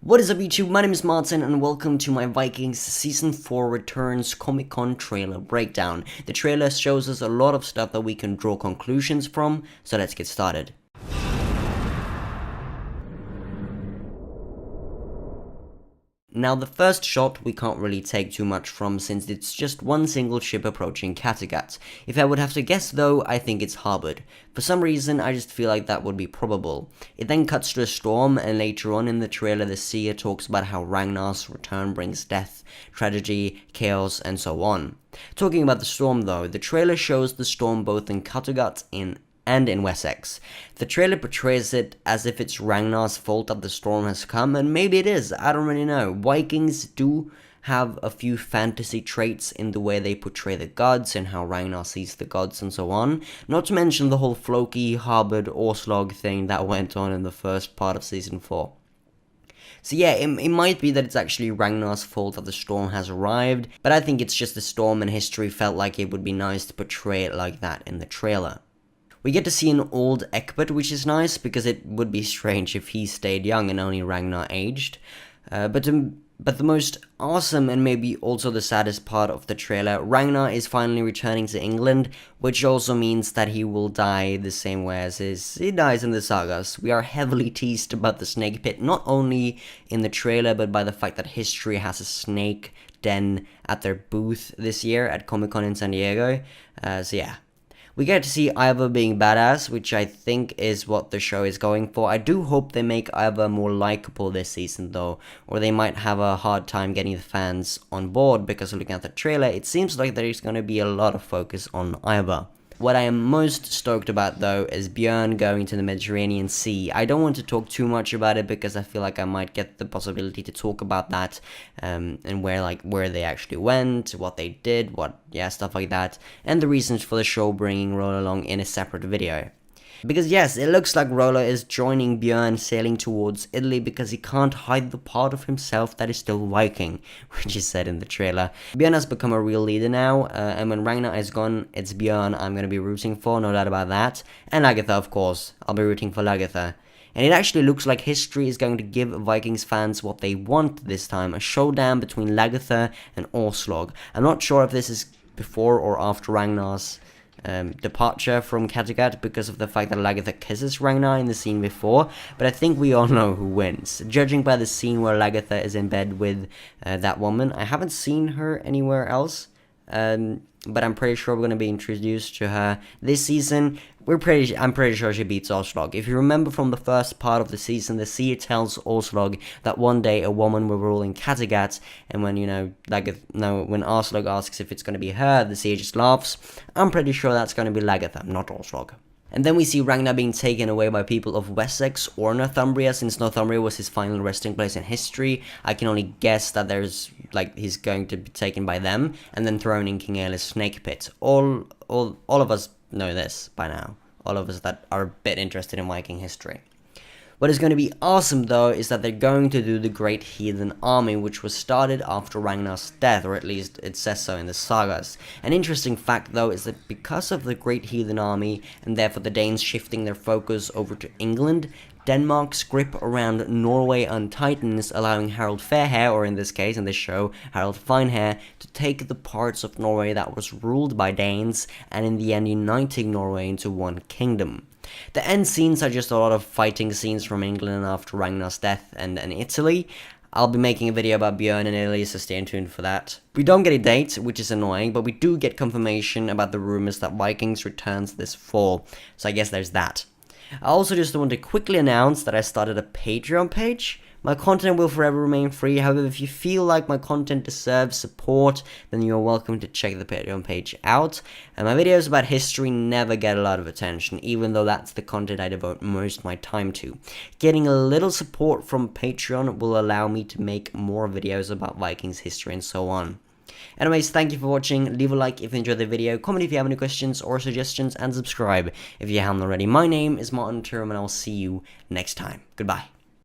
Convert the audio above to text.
What is up YouTube, my name is Martin and welcome to my Vikings Season 4 Returns Comic-Con trailer breakdown. The trailer shows us a lot of stuff that we can draw conclusions from, so let's get started. Now the first shot we can't really take too much from since it's just one single ship approaching Kattegat. If I would have to guess though, I think it's harbored. For some reason I just feel like that would be probable. It then cuts to a storm, and later on in the trailer the seer talks about how Ragnar's return brings death, tragedy, chaos and so on. Talking about the storm though, the trailer shows the storm both in Kattegat and in Wessex. The trailer portrays it as if it's Ragnar's fault that the storm has come, and maybe it is, I don't really know. Vikings do have a few fantasy traits in the way they portray the gods and how Ragnar sees the gods and so on. Not to mention the whole Floki, Harbored, Orslog thing that went on in the first part of Season 4. So yeah, it might be that it's actually Ragnar's fault that the storm has arrived, but I think it's just the storm, and history felt like it would be nice to portray it like that in the trailer. We get to see an old Egbert, which is nice, because it would be strange if he stayed young and only Ragnar aged. But the most awesome and maybe also the saddest part of the trailer, Ragnar is finally returning to England, which also means that he will die the same way as he dies in the sagas. We are heavily teased about the snake pit, not only in the trailer, but by the fact that history has a snake den at their booth this year at Comic-Con in San Diego. So yeah. We get to see Ivar being badass, which I think is what the show is going for. I do hope they make Ivar more likable this season though, or they might have a hard time getting the fans on board, because looking at the trailer, it seems like there is going to be a lot of focus on Ivar. What I am most stoked about though is Björn going to the Mediterranean Sea. I don't want to talk too much about it because I feel like I might get the possibility to talk about that, and where they actually went, what they did, stuff like that, and the reasons for the show bringing Rolla along in a separate video. Because yes, it looks like Rolla is joining Björn sailing towards Italy because he can't hide the part of himself that is still Viking, which is said in the trailer. Björn has become a real leader now, and when Ragnar is gone, it's Björn I'm going to be rooting for, no doubt about that. And Lagertha, of course, I'll be rooting for Lagertha. And it actually looks like history is going to give Vikings fans what they want this time, a showdown between Lagertha and Orslog. I'm not sure if this is before or after Ragnar's departure from Kattegat, because of the fact that Lagertha kisses Ragnar in the scene before, but I think we all know who wins. Judging by the scene where Lagertha is in bed with that woman, I haven't seen her anywhere else, but I'm pretty sure we're going to be introduced to her this season. I'm pretty sure she beats Orslog. If you remember from the first part of the season, the seer tells Orslog that one day a woman will rule in Kattegat, and when when Orslog asks if it's going to be her, the seer just laughs. I'm pretty sure that's going to be Lagertha, not Orslog. And then we see Ragnar being taken away by people of Wessex or Northumbria, since Northumbria was his final resting place in history. I can only guess that he's going to be taken by them and then thrown in King Ael's snake pit. All of us know this by now. All of us that are a bit interested in Viking history. What is going to be awesome though is that they're going to do the Great Heathen Army, which was started after Ragnar's death, or at least it says so in the sagas. An interesting fact though is that because of the Great Heathen Army, and therefore the Danes shifting their focus over to England, Denmark's grip around Norway untightens, allowing Harald Fairhair, or in this case, in this show, Harald Finehair, to take the parts of Norway that was ruled by Danes, and in the end uniting Norway into one kingdom. The end scenes are just a lot of fighting scenes from England after Ragnar's death and Italy. I'll be making a video about Björn and Italy, so stay tuned for that. We don't get a date, which is annoying, but we do get confirmation about the rumors that Vikings returns this fall, so I guess there's that. I also just want to quickly announce that I started a Patreon page. My content will forever remain free, however if you feel like my content deserves support, then you're welcome to check the Patreon page out. And my videos about history never get a lot of attention, even though that's the content I devote most of my time to. Getting a little support from Patreon will allow me to make more videos about Vikings history and so on. Anyways, thank you for watching. Leave a like if you enjoyed the video, comment if you have any questions or suggestions, and subscribe if you haven't already. My name is Martin Turum, and I'll see you next time. Goodbye.